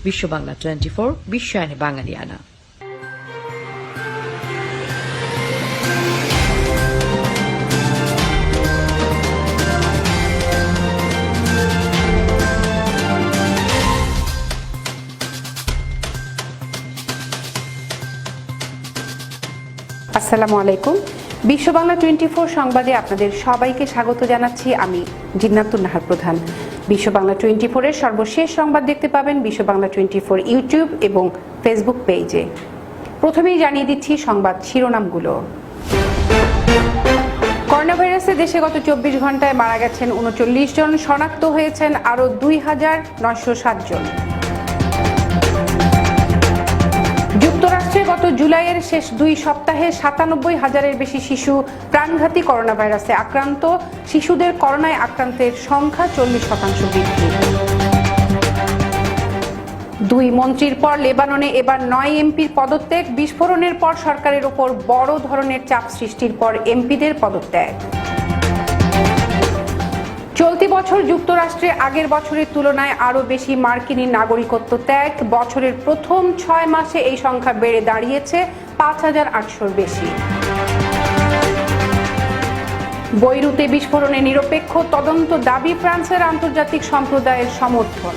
বিশ্ব বাংলা 24 বিশ্বায়নে বাঙালিয়ানা। আসসালামু আলাইকুম। বিশ্ব বাংলা 24 সংবাদে আপনাদের সবাইকে স্বাগত জানাচ্ছি। আমি জিন্নাতুন নাহার প্রধান। বিশ্ব বাংলা 24 এর সর্বশেষ সংবাদ দেখতে পাবেন বিশ্ব বাংলা 24 ইউটিউব এবং ফেসবুক পেজে। প্রথমেই জানিয়ে দিচ্ছি সংবাদ শিরোনামগুলো। করোনা ভাইরাসে দেশে গত 24 ঘন্টায় মারা গেছেন 39 জন, শনাক্ত হয়েছেন আরও 2,907 জন। যুক্তরাষ্ট্রে গত জুলাইয়ের শেষ 2 সপ্তাহে 97,000-এর বেশি শিশু প্রাণঘাতী করোনা ভাইরাসে আক্রান্ত। শিশুদের করোনায় আক্রান্তের সংখ্যা 40% বৃদ্ধি। 2 মন্ত্রীর পর লেবাননে এবার 9 এমপির পদত্যাগ। বিস্ফোরণের পর সরকারের ওপর বড় ধরনের চাপ সৃষ্টির পর এমপিদের পদত্যাগ। চলতি বছর যুক্তরাষ্ট্রে আগের বছরের তুলনায় আরও বেশি মার্কিনী নাগরিকত্ব ত্যাগ। বছরের প্রথম 6 মাসে এই সংখ্যা বেড়ে দাঁড়িয়েছে 5,800-র বেশি। বৈরুতে বিস্ফোরণে নিরপেক্ষ তদন্ত দাবি, ফ্রান্সের আন্তর্জাতিক সম্প্রদায়ের সমর্থন।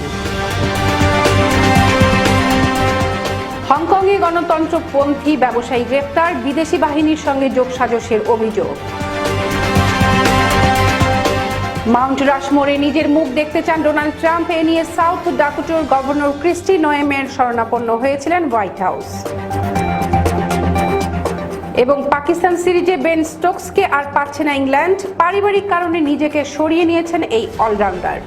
হংকংয়ে গণতন্ত্রপন্থী ব্যবসায়ী গ্রেপ্তার, বিদেশি বাহিনীর সঙ্গে যোগসাজশের অভিযোগ। মাউন্ট রাশমোরে নিজের মুখ দেখতে চান ডোনাল্ড ট্রাম্প, এ নিয়ে সাউথ ডাকোটার গভর্নর ক্রিস্টি নোয়েমের শরণাপন্ন হয়েছিলেন হোয়াইট হাউস। এবং পাকিস্তান সিরিজে বেন স্টোকসকে আর পাচ্ছে না ইংল্যান্ড, পারিবারিক কারণে নিজেকে সরিয়ে নিয়েছেন এই অলরাউন্ডার।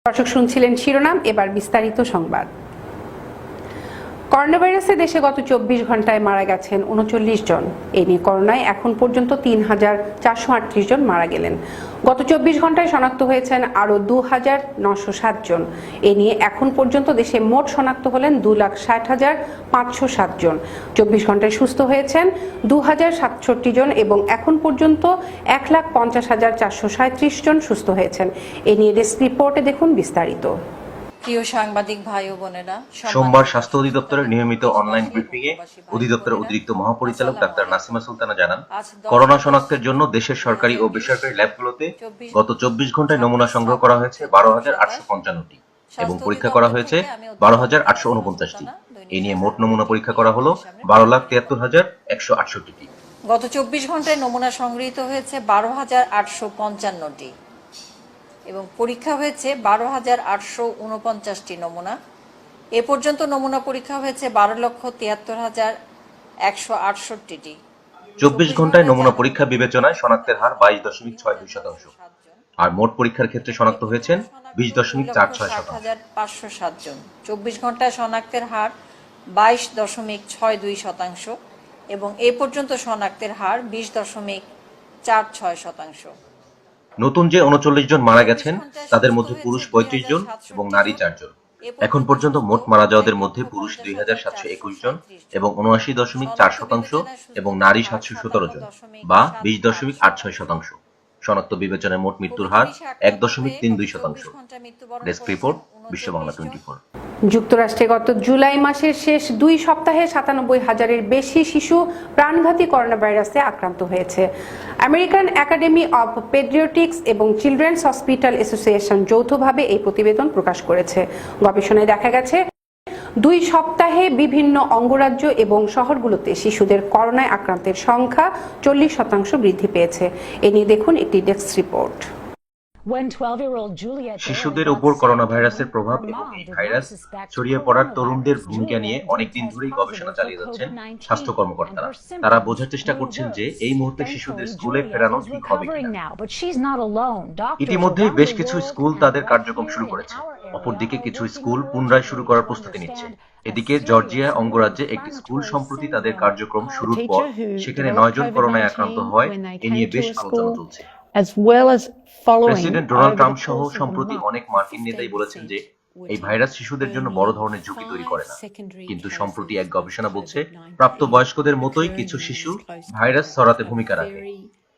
দর্শক শুনছিলেন শিরোনাম, এবার বিস্তারিত সংবাদ। করোনা ভাইরাসে দেশে গত 24 ঘন্টায় মারা গেছেন 39 জন। এ নিয়ে করোনায় এখন পর্যন্ত 3,438 জন মারা গেলেন। গত 24 ঘন্টায় শনাক্ত হয়েছেন আরও 2,907 জন। এ নিয়ে এখন পর্যন্ত দেশে মোট শনাক্ত হলেন 2,60,507 জন। 24 ঘন্টায় সুস্থ হয়েছেন 2,067 জন এবং এখন পর্যন্ত 1,50,437 জন সুস্থ হয়েছেন। এ নিয়ে ডেস্ক রিপোর্টে দেখুন বিস্তারিত। প্রিয় সাংবাদিক ভাই ও বোনেরা, সোমবার স্বাস্থ্য অধিদপ্তরের নিয়মিত অনলাইন ব্রিফিংয়ে অধিদপ্তরের অতিরিক্ত মহাপরিচালক ডাক্তার নাসিমা সুলতানা জানান, করোনা শনাক্তের জন্য দেশের সরকারি ও বেসরকারি ল্যাবগুলোতে গত 24 ঘন্টায় নমুনা সংগ্রহ করা হয়েছে 12,855টি এবং পরীক্ষা করা হয়েছে 12,849টি। এ নিয়ে মোট নমুনা পরীক্ষা করা হলো 12,73,168টি। গত 24 ঘন্টায় নমুনা সংগৃহীত হয়েছে 12,855টি এবং পরীক্ষা হয়েছে 12,849টি নমুনা। এ পর্যন্ত নমুনা পরীক্ষা হয়েছে 12,73,168টি। 24 ঘন্টায় নমুনা পরীক্ষা বিবেচনায় শনাক্তের হার 22.62%, আর মোট পরীক্ষার ক্ষেত্রে শনাক্ত হয়েছেন 20.46%। 507 জন। 24 ঘন্টায় শনাক্তের হার 22.62% এবং এ পর্যন্ত শনাক্তের হার 20.46%। নতুন যে 39 জন মারা গেছেন তাদের মধ্যে পুরুষ 35 জন এবং নারী 4 জন। এখন পর্যন্ত মোট মারা যাওয়াদের মধ্যে পুরুষ 2,721 জন এবং 79.4% এবং নারী 717 জন বা 20.86%। শনাক্ত বিবেচনায় মোট মৃত্যুর হার 1.32%। ডেস্ক রিপোর্ট, বিশ্ব বাংলা 24। যুক্তরাষ্ট্রে গত জুলাই মাসের শেষ 2 সপ্তাহে 97,000-এর বেশি শিশু প্রাণঘাতী করোনা ভাইরাসে আক্রান্ত হয়েছে। আমেরিকান একাডেমি অব পেডিয়াট্রিক্স এবং চিলড্রেন্স হসপিটাল অ্যাসোসিয়েশন যৌথভাবে এই প্রতিবেদন প্রকাশ করেছে। গবেষণায় দেখা গেছে 2 সপ্তাহে বিভিন্ন অঙ্গরাজ্য এবং শহরগুলোতে শিশুদের করোনায় আক্রান্তের সংখ্যা 40% বৃদ্ধি পেয়েছে। এ নিয়ে দেখুন একটি ডেস্ক রিপোর্ট। শিশুদের উপর করোনা ভাইরাসের প্রভাব এবং এই ভাইরাস ছড়িয়ে পড়ার তরুণদের ভূমিকা নিয়ে অনেকদিন ধরেই গবেষণা চালিয়ে যাচ্ছেন স্বাস্থ্য কর্মকর্তারা। তারা বোঝার চেষ্টা করছেন যে এই মুহূর্তে শিশুদের স্কুলে ফেরানো ঠিক হবে কিনা। ইতিমধ্যেই বেশ কিছু স্কুল তাদের কার্যক্রম শুরু করেছে, অপরদিকে কিছু স্কুল পুনরায় শুরু করার প্রস্তুতি নিচ্ছে। এদিকে জর্জিয়া অঙ্গরাজ্যে একটি স্কুল সম্প্রতি তাদের কার্যক্রম শুরুর পর সেখানে 9 জন করোনায় আক্রান্ত হয়, এ নিয়ে বেশ আলোচনা চলছে। প্রেসিডেন্ট ডোনাল্ড ট্রাম্প সহ সম্প্রতি অনেক মার্কিন নেতাই বলেছেন যে এই ভাইরাস শিশুদের জন্য বড় ধরনের ঝুঁকি তৈরি করে না। কিন্তু সম্প্রতি এক গবেষণা বলছে প্রাপ্তবয়স্কদের মতোই কিছু শিশু ভাইরাস ছড়াতে ভূমিকা রাখে।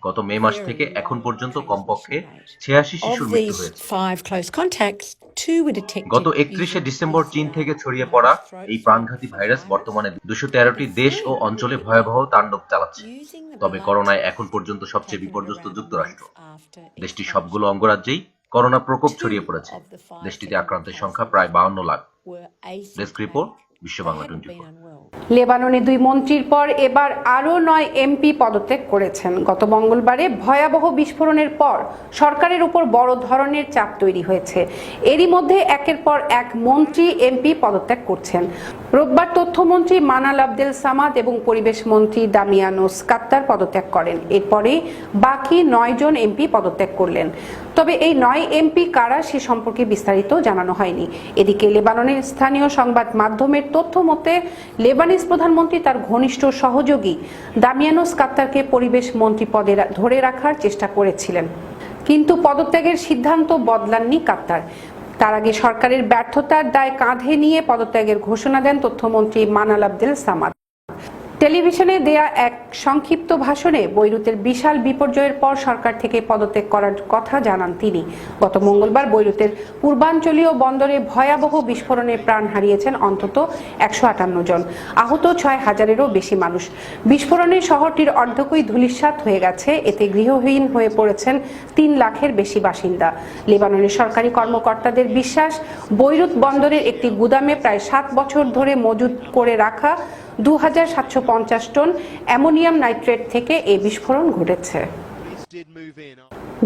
গত মে মাস থেকে এখন পর্যন্ত কমপক্ষে 86 শিশুর মৃত্যু হয়েছে। গত 31শে ডিসেম্বর চীন থেকে ছড়িয়ে পড়া এই প্রাণঘাতী ভাইরাস বর্তমানে 213টি দেশ ও অঞ্চলে ভয়াবহ তাণ্ডব চালাচ্ছে। তবে করোনায় এখন পর্যন্ত সবচেয়ে বিপর্যস্ত যুক্তরাষ্ট্র। দেশটির সবগুলো অঙ্গরাজ্যেই করোনা প্রকোপ ছড়িয়ে পড়েছে। দেশটিতে আক্রান্তের সংখ্যা প্রায় 52 লাখ। ডেস্ক রিপোর্ট, বিশ্ব বাংলা 24। লেবাননে 2 মন্ত্রীর পর এবার আরও 9 এমপি পদত্যাগ করেছেন। গত মঙ্গলবারে ভয়াবহ বিস্ফোরণের পর সরকারের উপর বড় ধরনের চাপ তৈরি হয়েছে। এরই মধ্যে একের পর এক মন্ত্রী এমপি পদত্যাগ করছেন। রোববার তথ্যমন্ত্রী মানাল আবদেল সামাদ এবং পরিবেশ মন্ত্রী দামিয়ানোস কাত্তার পদত্যাগ করেন। এরপরে বাকি 9 জন এমপি পদত্যাগ করলেন। তবে এই 9 এমপি কারা সে সম্পর্কে বিস্তারিত জানানো হয়নি। এদিকে লেবাননের স্থানীয় সংবাদ মাধ্যমের তথ্য মতে লেবানিজ প্রধানমন্ত্রী তার ঘনিষ্ঠ সহযোগী দামিয়ানোস কাত্তারকে পরিবেশ মন্ত্রী পদে ধরে রাখার চেষ্টা করেছিলেন, কিন্তু পদত্যাগের সিদ্ধান্ত বদলাননি কাত্তার। তার আগে সরকারের ব্যর্থতার দায় কাঁধে নিয়ে পদত্যাগের ঘোষণা দেন তথ্যমন্ত্রী মানাল আবদেল সামাদ। টেলিভিশনে দেয়া এক সংক্ষিপ্ত ভাষণে বৈরুতের বিশাল বিপর্যয়ের পর সরকার থেকে পদত্যাগ করার কথা জানান তিনি। গত মঙ্গলবার বৈরুতের পূর্বাঞ্চলীয় বন্দরে ভয়াবহ বিস্ফোরণে প্রাণ হারিয়েছেন অন্তত 158 জন, আহত 6000-এরও বেশি মানুষ। বিস্ফোরণে শহরটির অর্ধেকই ধূলিসাৎ হয়ে গেছে। এতে গৃহহীন হয়ে পড়েছেন 3 লাখের বেশি বাসিন্দা। লেবাননের সরকারি কর্মকর্তাদের বিশ্বাস, বৈরুত বন্দরের একটি গুদামে প্রায় 7 বছর ধরে মজুত করে রাখা 2750 টন অ্যামোনিয়াম নাইট্রেট থেকে এই বিস্ফোরণ ঘটেছে।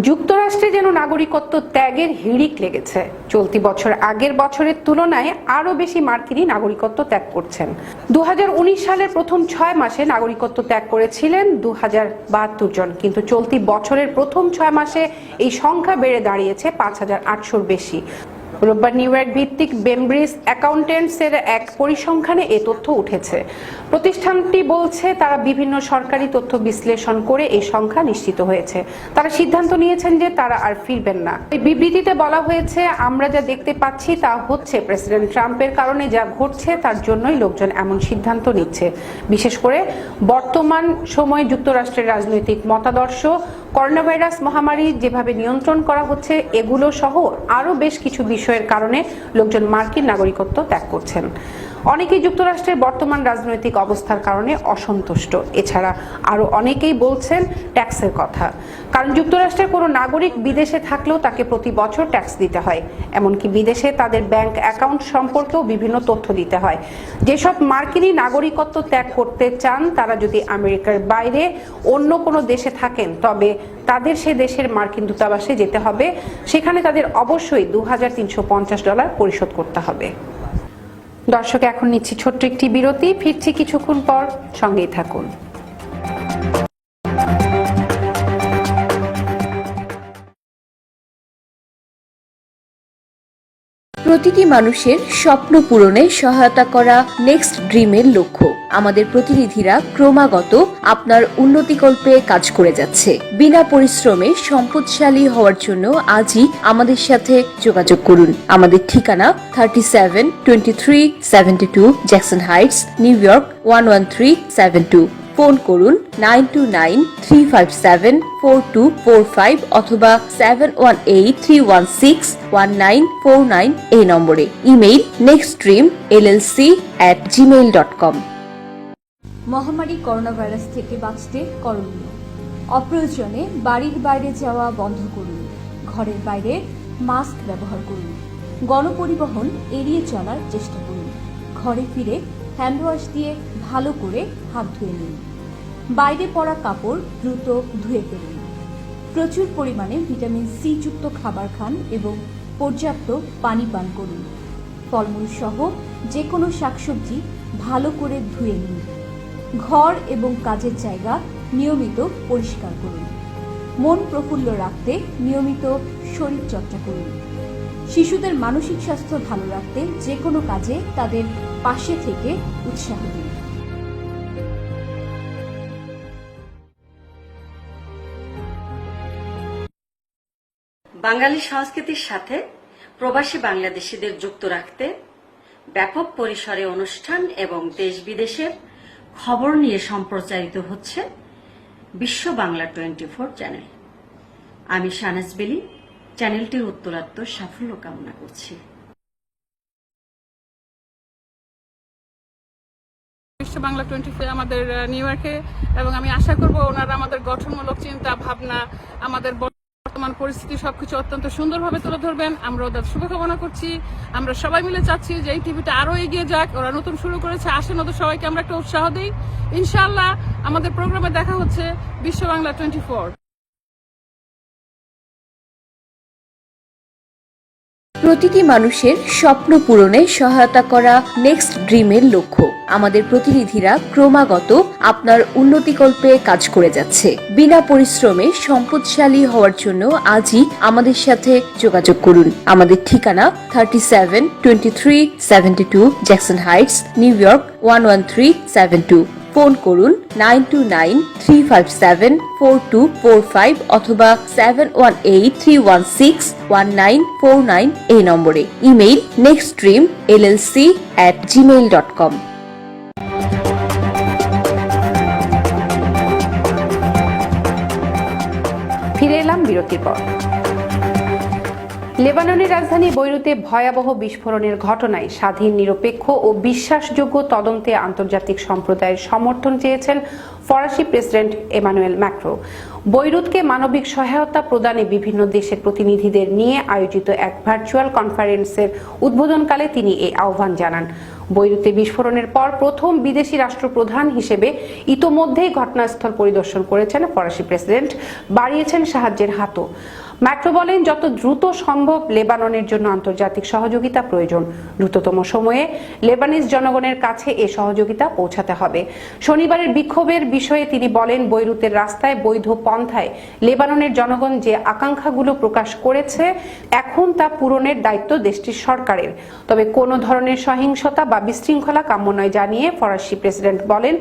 যুক্তরাষ্ট্রে যেন নাগরিকত্ব ত্যাগের হিড়িক লেগেছে। চলতি বছর আগের বছরের তুলনায় আরও বেশি মার্কিনী নাগরিকত্ব ত্যাগ করছেন। 2019 সালের প্রথম 6 মাসে নাগরিকত্ব ত্যাগ করেছিলেন 2072 জন, কিন্তু চলতি বছরের প্রথম 6 মাসে এই সংখ্যা বেড়ে দাঁড়িয়েছে 5800-র বেশি। রোববার নিউ ইয়র্ক ভিত্তিক বেমব্রিজ অ্যাকাউন্টেন্টসের এক পরিসংখ্যানে এ তথ্য উঠেছে। প্রতিষ্ঠানটি বলছে তারা বিভিন্ন সরকারি তথ্য বিশ্লেষণ করে এই সংখ্যা নিশ্চিত হয়েছে। তারা সিদ্ধান্ত নিয়েছেন যে তারা আর ফিরবেন না। এই বিবৃতিতে বলা হয়েছে, আমরা যা দেখতে পাচ্ছি তা হচ্ছে প্রেসিডেন্ট ট্রাম্পের কারণে যা ঘটছে তার জন্যই লোকজন এমন সিদ্ধান্ত নিচ্ছে। বিশেষ করে বর্তমান সময়ে যুক্তরাষ্ট্রের রাজনৈতিক মতাদর্শ, করোনা ভাইরাস মহামারী যেভাবে নিয়ন্ত্রণ করা হচ্ছে, এগুলো সহ আরও বেশ কিছু বিষয়ের কারণে লোকজন মার্কিন নাগরিকত্ব ত্যাগ করছেন। অনেকেই যুক্তরাষ্ট্রের বর্তমান রাজনৈতিক অবস্থার কারণে অসন্তুষ্ট। এছাড়া আরও অনেকেই বলছেন ট্যাক্সের কথা, কারণ যুক্তরাষ্ট্রের কোনো নাগরিক বিদেশে থাকলেও তাকে প্রতি বছর ট্যাক্স দিতে হয়। এমনকি বিদেশে তাদের ব্যাংক অ্যাকাউন্ট সম্পর্কেও বিভিন্ন তথ্য দিতে হয়। যেসব মার্কিনী নাগরিকত্ব ত্যাগ করতে চান তারা যদি আমেরিকার বাইরে অন্য কোনো দেশে থাকেন, তবে তাদের সে দেশের মার্কিন দূতাবাসে যেতে হবে। সেখানে তাদের অবশ্যই $2350 পরিশোধ করতে হবে। দর্শক, এখন নিচ্ছি ছোট্ট একটি বিরতি, ফিরছি কিছুক্ষণ পর, সঙ্গেই থাকুন। প্রতিটি মানুষের স্বপ্ন পূরণে সহায়তা করা নেক্সট ড্রিমের লক্ষ্য। আমাদের প্রতিনিধিরা ক্রমাগত আপনার উন্নতিকল্পে কাজ করে যাচ্ছে। বিনা পরিশ্রমে সম্পদশালী হওয়ার জন্য আজই আমাদের সাথে যোগাযোগ করুন। আমাদের ঠিকানা 372372 Jackson Heights, new York 11372। Phone করুন 9293574245 অথবা 7183161949 এই নম্বরে। Email nextdreamllc@gmail.com। মহামারী করোনা ভাইরাস থেকে বাঁচতে করণীয়: অপ্রয়োজনে বাড়ির বাইরে যাওয়া বন্ধ করুন। ঘরের বাইরে মাস্ক ব্যবহার করুন। গণপরিবহন এড়িয়ে চলার চেষ্টা করুন। ঘরে ফিরে হ্যান্ডওয়াশ দিয়ে ভালো করে হাত ধুয়ে নিন। বাইরে পরা কাপড় দ্রুত ধুয়ে ফেলুন। প্রচুর পরিমাণে ভিটামিন সি যুক্ত খাবার খান এবং পর্যাপ্ত পানি পান করুন। ফলমূল সহ যে কোনো শাকসবজি ভালো করে ধুয়ে নিন। ঘর এবং কাজের জায়গা নিয়মিত পরিষ্কার করুন। মন প্রফুল্ল রাখতে নিয়মিত শরীরচর্চা করুন। শিশুদের মানসিক স্বাস্থ্য ভালো রাখতে যে কোনো কাজে তাদের পাশে থেকে উৎসাহ দিন। বাঙালি সংস্কৃতির সাথে প্রবাসী বাংলাদেশিদের যুক্ত রাখতে ব্যাপক পরিসরে অনুষ্ঠান এবং দেশ বিদেশের খবর নিয়ে সম্প্রচারিত হচ্ছে বিশ্ব বাংলা 24 চ্যানেল। আমি শাহনাজ বেলি চ্যানেলটির উত্তরাত্তর সাফল্য কামনা করছি। বিশ্ব বাংলা 24 আমাদের নিউ ইয়র্কে, এবং আমি আশা করব ওনারা আমাদের গঠনমূলক চিন্তা ভাবনা, আমাদের বর্তমান পরিস্থিতি সবকিছু অত্যন্ত সুন্দরভাবে তুলে ধরবেন। আমরা ওদের শুভকামনা করছি। আমরা সবাই মিলে চাচ্ছি যে এই টিভিটা আরো এগিয়ে যাক। ওরা নতুন শুরু করেছে, আসেন ওদের সবাইকে আমরা একটা উৎসাহ দিই। ইনশাআল্লাহ আমাদের প্রোগ্রামে দেখা হচ্ছে বিশ্ব বাংলা 24। প্রতিটি মানুষের স্বপ্ন পূরণে সহায়তা করা নেক্সট ড্রিমের লক্ষ্য। আমাদের প্রতিনিধিরা ক্রমাগত আপনার উন্নতিকল্পে কাজ করে যাচ্ছে। বিনা পরিশ্রমে সম্পদশালী হওয়ার জন্য আজই আমাদের সাথে যোগাযোগ করুন। আমাদের ঠিকানা 372372 Jackson Heights, new York 11372। Phone করুন 9293574245 অথবা 7183161949 এই নম্বরে। Email nextdreamllc@gmail.com। ফিরে এলাম বিরতির পর। লেবাননের রাজধানী বৈরুতে ভয়াবহ বিস্ফোরণের ঘটনায় স্বাধীন, নিরপেক্ষ ও বিশ্বাসযোগ্য তদন্তে আন্তর্জাতিক সম্প্রদায়ের সমর্থন চেয়েছেন ফরাসি প্রেসিডেন্ট এমানুয়েল ম্যাক্রো। বৈরুতকে মানবিক সহায়তা প্রদানে বিভিন্ন দেশের প্রতিনিধিদের নিয়ে আয়োজিত এক ভার্চুয়াল কনফারেন্সের উদ্বোধনকালে তিনি এই আহ্বান জানান। বৈরুতে বিস্ফোরণের পর প্রথম বিদেশি রাষ্ট্রপ্রধান হিসেবে ইতোমধ্যেই ঘটনাস্থল পরিদর্শন করেছেন ফরাসি প্রেসিডেন্ট, বাড়িয়েছেন সাহায্যের হাতও। ম্যাক্রো বলেন, যত দ্রুত সম্ভব লেবাননের জন্য আন্তর্জাতিক সহযোগিতা প্রয়োজন। দ্রুততম সময়ে লেবানিজ জনগণের কাছে এ সহযোগিতা পৌঁছাতে হবে। শনিবারের বিক্ষোভের বিষয়ে তিনি বলেন, বৈরুতের রাস্তায় বৈধ পন্থায় লেবাননের জনগণ যে আকাঙ্ক্ষাগুলো প্রকাশ করেছে, এখন তা পূরণের দায়িত্ব দেশটির সরকারের। তবে কোনো ধরনের সহিংসতা বা বিশৃঙ্খলা কাম্য নয় জানিয়ে ফরাসি প্রেসিডেন্ট বলেন,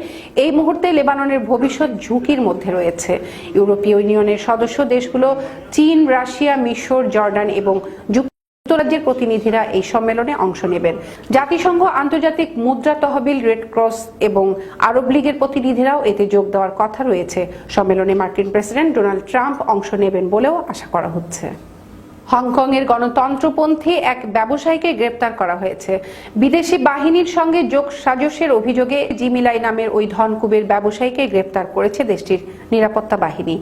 এই মুহূর্তে লেবাননের ভবিষ্যৎ ঝুঁকির মধ্যে রয়েছে। ইউরোপীয় ইউনিয়নের সদস্য দেশগুলো চীন, রাশিয়া, মিশর, জর্ডান এবং যুক্তরাজ্যের প্রতিনিধিরা এই সম্মেলনে অংশ নেবেন। জাতিসংঘ, আন্তর্জাতিক মুদ্রা তহবিল, রেড ক্রস এবং আরব লীগের প্রতিনিধিরাও এতে যোগ দেওয়ার কথা রয়েছে। সম্মেলনে মার্কিন প্রেসিডেন্ট ডোনাল্ড ট্রাম্প অংশ নেবেন বলেও আশা করা হচ্ছে। হংকংয়ের গণতন্ত্রপন্থী এক ব্যবসায়ীকে গ্রেপ্তার করা হয়েছে। বিদেশি বাহিনীর সঙ্গে যোগ সাজসের অভিযোগে জিমিলাই নামের ওই ধনকুবের ব্যবসায়ীকে গ্রেপ্তার করেছে দেশটির নিরাপত্তা বাহিনী।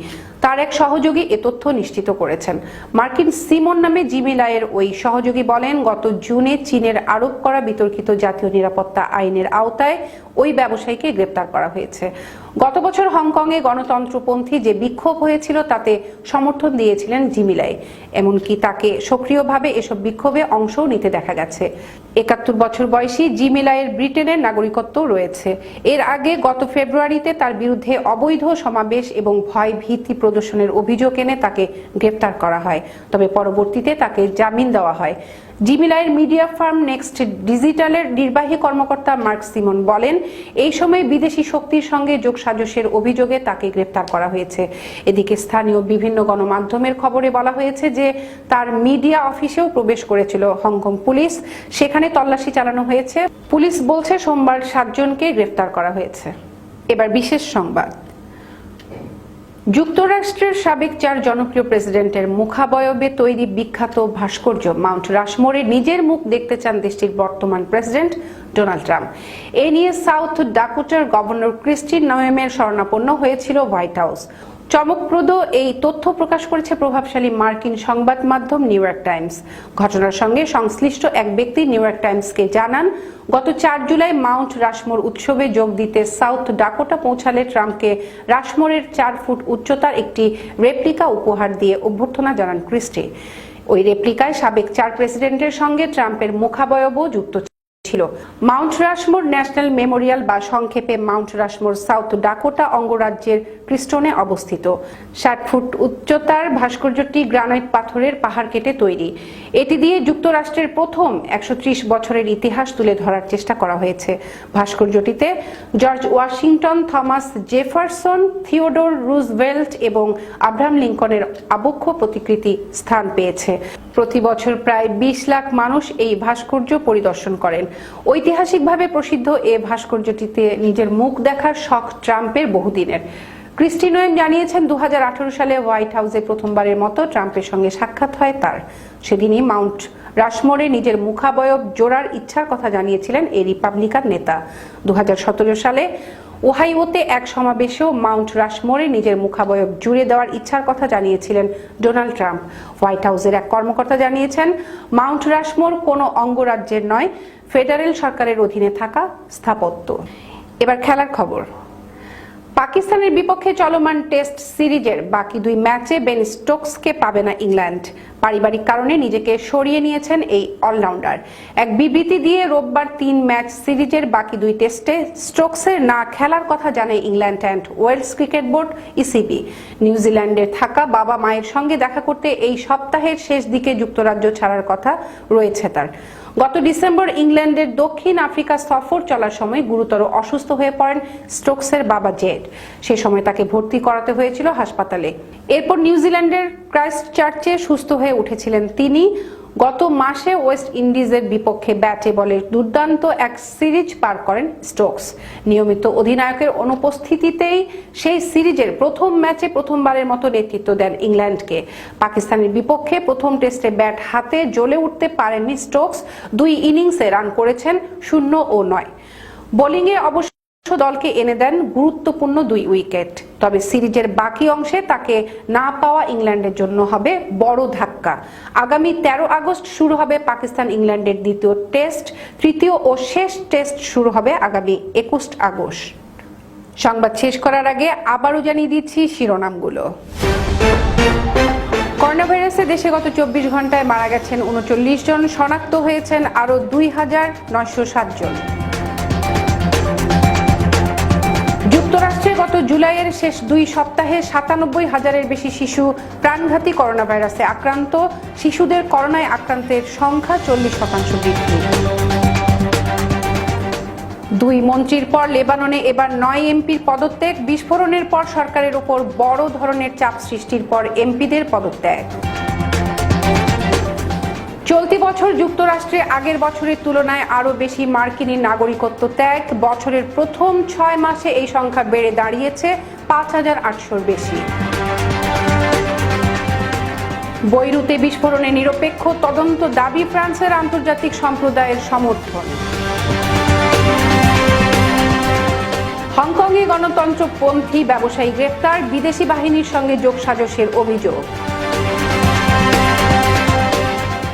তার এক সহযোগী এ তথ্য নিশ্চিত করেছেন। মার্কিন সিমন নামে জিমিলাইয়ের ওই সহযোগী বলেন, গত জুনে চীনের আরোপ করা বিতর্কিত জাতীয় নিরাপত্তা আইনের আওতায় ওই ব্যবসায়ীকে গ্রেপ্তার করা হয়েছে। গত বছর হংকংয়ে গণতন্ত্রপন্থী যে বিক্ষোভ হয়েছিল তাতে সমর্থন দিয়েছিলেন জিমিলাই। এমনকি তাকে সক্রিয়ভাবে এসব বিক্ষোভে অংশও নিতে দেখা গেছে। ৭১ বছর বয়সী জিমিলাইয়ের ব্রিটেনের নাগরিকত্ব রয়েছে। এর আগে গত ফেব্রুয়ারিতে তার বিরুদ্ধে অবৈধ সমাবেশ এবং ভয় ভীতি প্রদর্শনের অভিযোগ এনে তাকে গ্রেপ্তার করা হয়। তবে পরবর্তীতে তাকে জামিন দেওয়া হয়। জিমিলাইয়ের মিডিয়া ফার্ম নেক্সট ডিজিটালের নির্বাহী কর্মকর্তা মার্ক সিমন বলেন, এই সময় বিদেশি শক্তির সঙ্গে যোগসাজশের অভিযোগে তাকে গ্রেপ্তার করা হয়েছে। এদিকে স্থানীয় বিভিন্ন গণমাধ্যমের খবরে বলা হয়েছে যে তার মিডিয়া অফিসেও প্রবেশ করেছিল হংকং পুলিশ। সেখানে তল্লাশি চালানো হয়েছে। পুলিশ বলছে সোমবার 7 জনকে গ্রেপ্তার করা হয়েছে। এবার বিশেষ সংবাদ। যুক্তরাষ্ট্রের সাবেক 4 জনপ্রিয় প্রেসিডেন্টের মুখাবয়বে তৈরি বিখ্যাত ভাস্কর্য মাউন্ট রাশমোরে নিজের মুখ দেখতে চান দেশটির বর্তমান প্রেসিডেন্ট ডোনাল্ড ট্রাম্প। এ নিয়ে সাউথ ডাকোটার গভর্নর ক্রিস্টি নোয়েমের শরণাপন্ন হয়েছিল হোয়াইট হাউস। চমকপ্রদ এই তথ্য প্রকাশ করেছে প্রভাবশালী মার্কিন সংবাদ মাধ্যম নিউ ইয়র্ক টাইমস। ঘটনার সঙ্গে সংশ্লিষ্ট এক ব্যক্তি নিউ ইয়র্ক টাইমসকে জানান, গত 4 জুলাই মাউন্ট রাশমোর উৎসবে যোগ দিতে সাউথ ডাকোটা পৌঁছালে ট্রাম্পকে রাশমোরের 4 ফুট উচ্চতার একটি রেপ্লিকা উপহার দিয়ে অভ্যর্থনা জানান ক্রিস্টি। ওই রেপ্লিকায় সাবেক 4 প্রেসিডেন্টের সঙ্গে ট্রাম্পের মুখাবয়বও যুক্ত ছিল। মাউন্ট রাশমোর ন্যাশনাল মেমোরিয়াল বা সংক্ষেপে মাউন্ট রাশমোর সাউথ ডাকোটা অঙ্গরাজ্যের ক্রিস্টোনে অবস্থিত। 60 ফুট উচ্চতার ভাস্কর্যটি গ্রানাইট পাথরের পাহাড় কেটে তৈরি। এটি দিয়ে যুক্তরাষ্ট্রের প্রথম 130 বছরের ইতিহাস তুলে ধরার চেষ্টা করা হয়েছে। ভাস্কর্যটিতে George Washington, Thomas Jefferson, Theodore Roosevelt এবং আব্রাহাম লিঙ্কনের আবক্ষ প্রতিকৃতি স্থান পেয়েছে। প্রতি বছর প্রায় 20 লাখ মানুষ এই ভাস্কর্য পরিদর্শন করেন। ঐতিহাসিকভাবে প্রসিদ্ধ এ ভাস্কর্যটিতে নিজের মুখ দেখার শখ ট্রাম্পের বহুদিনের। ক্রিস্টি নোয়েম জানিয়েছেন 2018 সালে হোয়াইট হাউসে প্রথমবারের মতো ট্রাম্পের সঙ্গে সাক্ষাৎ হয় তার। সেদিনই মাউন্ট রাশমোরে নিজের মুখাবয়ব জোড়ার ইচ্ছার কথা জানিয়েছিলেন এই রিপাবলিকান নেতা। 2017 সালে ওহাইওতে এক সমাবেশেও মাউন্ট রাশমোরে নিজের মুখাবয়ব জুড়ে দেওয়ার ইচ্ছার কথা জানিয়েছিলেন ডোনাল্ড ট্রাম্প। হোয়াইট হাউসের এক কর্মকর্তা জানিয়েছেন, মাউন্ট রাশমোর কোনো অঙ্গরাজ্যের নয়, ফেডারেল সরকারের অধীনে থাকা স্থাপত্য। এবার খেলার খবর। পাকিস্তানের বিপক্ষে চলমান টেস্ট সিরিজের বাকি 2 ম্যাচে বেন স্টোকসকে পাবে না ইংল্যান্ড। পারিবারিক কারণে নিজেকে সরিয়ে নিয়েছেন এই অলরাউন্ডার। এক বিবৃতি দিয়ে রোববার 3 ম্যাচ সিরিজের বাকি 2 টেস্টে স্টোকসের না খেলার কথা জানায় England and Wales Cricket Board ECB. নিউজিল্যান্ডে থাকা বাবা মায়ের সঙ্গে দেখা করতে এই সপ্তাহের শেষ দিকে যুক্তরাজ্য ছাড়ার কথা রয়েছে তার। গত ডিসেম্বর ইংল্যান্ডের দক্ষিণ আফ্রিকা সফর চলার সময় গুরুতর অসুস্থ হয়ে পড়েন স্টোকসের বাবা জেড। সে সময় তাকে ভর্তি করাতে হয়েছিল হাসপাতালে। এরপর নিউজিল্যান্ডের ক্রাইস্টচার্চে সুস্থ হয়ে উঠেছিলেন তিনি। গত মাসে ওয়েস্ট ইন্ডিজের বিপক্ষে ব্যাটে বলে দুর্দান্ত এক সিরিজ পার করেন স্টোকস। নিয়মিত অধিনায়কের অনুপস্থিতিতেই সেই সিরিজের প্রথম ম্যাচে প্রথমবারের মতো নেতৃত্ব দেন ইংল্যান্ডকে। পাকিস্তানের বিপক্ষে প্রথম টেস্টে ব্যাট হাতে জ্বলে উঠতে পারেননি স্টোকস। 2 ইনিংসে রান করেছেন 0 ও 9। বোলিংয়ে অবশ্য দলকে এনে দেন গুরুত্বপূর্ণ 2 উইকেট। তবে সিরিজের বাকি অংশে তাকে না পাওয়া ইংল্যান্ডের জন্য হবে বড় ধাক্কা। আগামী 13 আগস্ট শুরু হবে পাকিস্তান ইংল্যান্ডের দ্বিতীয় টেস্ট। তৃতীয় ও শেষ টেস্ট শুরু হবে আগামী 21 আগস্ট। সংবাদ শেষ করার আগে আবারও জানিয়ে দিচ্ছি শিরোনামগুলো। করোনা ভাইরাসে দেশে গত 24 ঘন্টায় মারা গেছেন 39 জন, শনাক্ত হয়েছেন আরও 2907 জন। যুক্তরাষ্ট্রে গত জুলাইয়ের শেষ 2 সপ্তাহে 97,000-এর বেশি শিশু প্রাণঘাতী করোনা ভাইরাসে আক্রান্ত। শিশুদের করোনায় আক্রান্তের সংখ্যা 40% বৃদ্ধি। 2 মন্ত্রীর পর লেবাননে এবার 9 এমপির পদত্যাগ। বিস্ফোরণের পর সরকারের উপর বড় ধরনের চাপ সৃষ্টির পর এমপিদের পদত্যাগ। চলতি বছর যুক্তরাষ্ট্রে আগের বছরের তুলনায় আরও বেশি মার্কিনী নাগরিকত্ব ত্যাগ। বছরের প্রথম 6 মাসে এই সংখ্যা বেড়ে দাঁড়িয়েছে 5,800-র বেশি। বৈরুতে বিস্ফোরণে নিরপেক্ষ তদন্ত দাবি ফ্রান্সের আন্তর্জাতিক সম্প্রদায়ের সমর্থন। হংকংয়ে গণতন্ত্রপন্থী ব্যবসায়ী গ্রেফতার, বিদেশি বাহিনীর সঙ্গে যোগসাজশের অভিযোগ।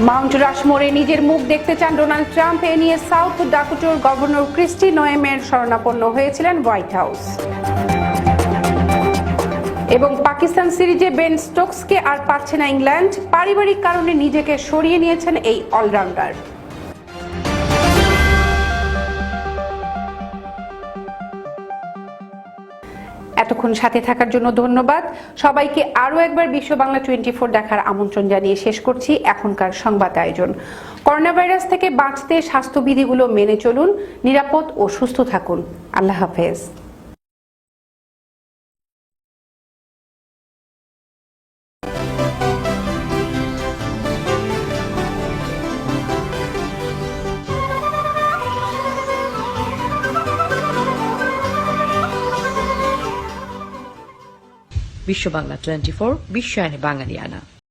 মাউন্ট রাশমোরে নিজের মুখ দেখতে চান ডোনাল্ড ট্রাম্প। এ নিয়ে সাউথ ডাকোটার গভর্নর ক্রিস্টি নোয়েমের শরণাপন্ন হয়েছিলেন হোয়াইট হাউস। এবং পাকিস্তান সিরিজে বেন স্টোকসকে আর পাচ্ছে না ইংল্যান্ড। পারিবারিক কারণে নিজেকে সরিয়ে নিয়েছেন এই অলরাউন্ডার। এতক্ষণ সাথে থাকার জন্য ধন্যবাদ সবাইকে। আরও একবার বিশ্ব বাংলা 24 দেখার আমন্ত্রণ জানিয়ে শেষ করছি এখনকার সংবাদ আয়োজন। করোনা ভাইরাস থেকে বাঁচতে স্বাস্থ্যবিধিগুলো মেনে চলুন, নিরাপদ ও সুস্থ থাকুন। আল্লাহ হাফেজ। বিশ্ব বাংলা 24 বিশ্বায়নে বাঙালিয়ানা।